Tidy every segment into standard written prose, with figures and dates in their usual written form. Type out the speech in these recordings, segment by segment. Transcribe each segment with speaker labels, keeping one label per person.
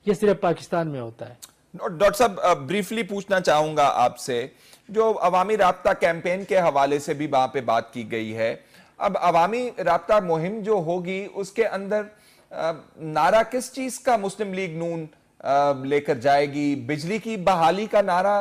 Speaker 1: یہ صرف پاکستان میں ہوتا ہے.
Speaker 2: ڈاکٹر صاحب بریفلی پوچھنا چاہوں گا آپ سے، جو عوامی رابطہ کیمپین کے حوالے سے بھی وہاں پہ بات کی گئی ہے، اب عوامی رابطہ مہم جو ہوگی اس کے اندر نعرہ کس چیز کا مسلم لیگ نون لے کر جائے گی؟ بجلی کی بحالی کا نعرہ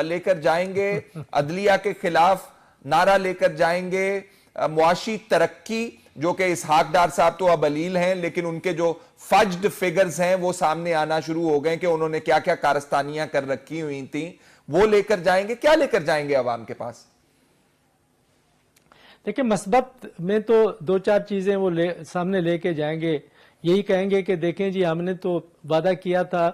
Speaker 2: لے کر جائیں گے، عدلیہ کے خلاف نعرہ لے کر جائیں گے، معاشی ترقی، جو کہ اسحاق ڈار صاحب تو اب علیل ہیں لیکن ان کے جو فجڈ فگرز ہیں وہ سامنے آنا شروع ہو گئے کہ انہوں نے کیا کیا کارستانیاں کر رکھی ہوئی تھیں، وہ لے کر جائیں گے؟ کیا لے کر جائیں گے عوام کے پاس؟
Speaker 1: دیکھیں، مثبت میں تو دو چار چیزیں وہ سامنے لے کے جائیں گے. یہی کہیں گے کہ دیکھیں جی، ہم نے تو وعدہ کیا تھا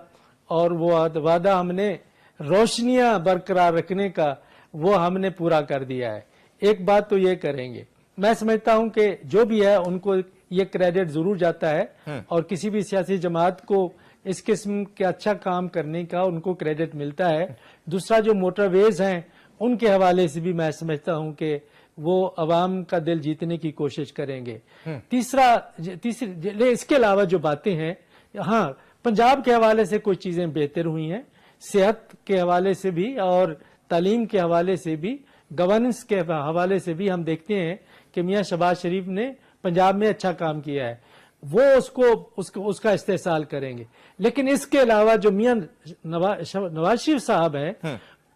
Speaker 1: اور وہ وعدہ ہم نے روشنیاں برقرار رکھنے کا وہ ہم نے پورا کر دیا ہے. ایک بات تو یہ کریں گے. میں سمجھتا ہوں کہ جو بھی ہے ان کو یہ کریڈٹ ضرور جاتا ہے اور کسی بھی سیاسی جماعت کو اس قسم کے اچھا کام کرنے کا ان کو کریڈٹ ملتا ہے. دوسرا، جو موٹر ویز ہیں ان کے حوالے سے بھی میں سمجھتا ہوں کہ وہ عوام کا دل جیتنے کی کوشش کریں گے. اس کے علاوہ جو باتیں ہیں، ہاں، پنجاب کے حوالے سے کچھ چیزیں بہتر ہوئی ہیں، صحت کے حوالے سے بھی اور تعلیم کے حوالے سے بھی، گورننس کے حوالے سے بھی ہم دیکھتے ہیں کہ میاں شہباز شریف نے پنجاب میں اچھا کام کیا ہے. وہ اس کا استحصال کریں گے. لیکن اس کے علاوہ جو میاں نواز شریف صاحب ہیں،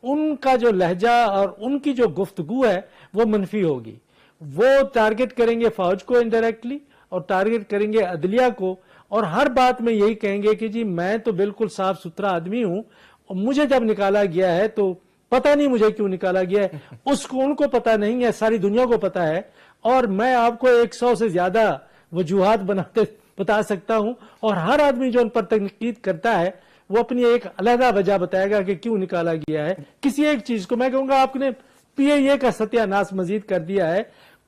Speaker 1: ان کا جو لہجہ اور ان کی جو گفتگو ہے وہ منفی ہوگی. وہ ٹارگٹ کریں گے فوج کو انڈائریکٹلی اور ٹارگٹ کریں گے عدلیہ کو، اور ہر بات میں یہی کہیں گے کہ جی میں تو بالکل صاف ستھرا آدمی ہوں، مجھے جب نکالا گیا ہے تو پتہ نہیں مجھے کیوں نکالا گیا ہے، ان کو پتہ نہیں ہے، ساری دنیا کو پتہ ہے، اور میں آپ کو 100 سے زیادہ وجوہات بتا سکتا ہوں، اور ہر آدمی جو ان پر تنقید کرتا ہے وہ اپنی ایک علیحدہ وجہ بتائے گا کہ کیوں نکالا گیا ہے. کسی ایک چیز کو میں کہوں گا آپ نے پی اے اے کا ستیہ ناش مزید کر دیا ہے،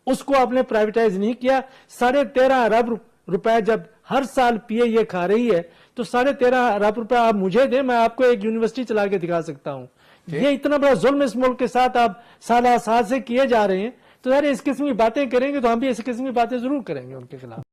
Speaker 1: اس کو آپ نے پرائیویٹائز نہیں کیا. 13.5 ارب روپے جب ہر سال پی اے اے کھا رہی ہے تو 13.5 ارب روپے آپ مجھے دیں، میں آپ کو ایک یونیورسٹی چلا کے دکھا سکتا ہوں. یہ اتنا بڑا ظلم اس ملک کے ساتھ آپ سال سے کیے جا رہے ہیں، تو ظاہر اس قسم کی باتیں کریں گے تو ہم بھی اس قسم کی باتیں ضرور کریں گے ان کے خلاف.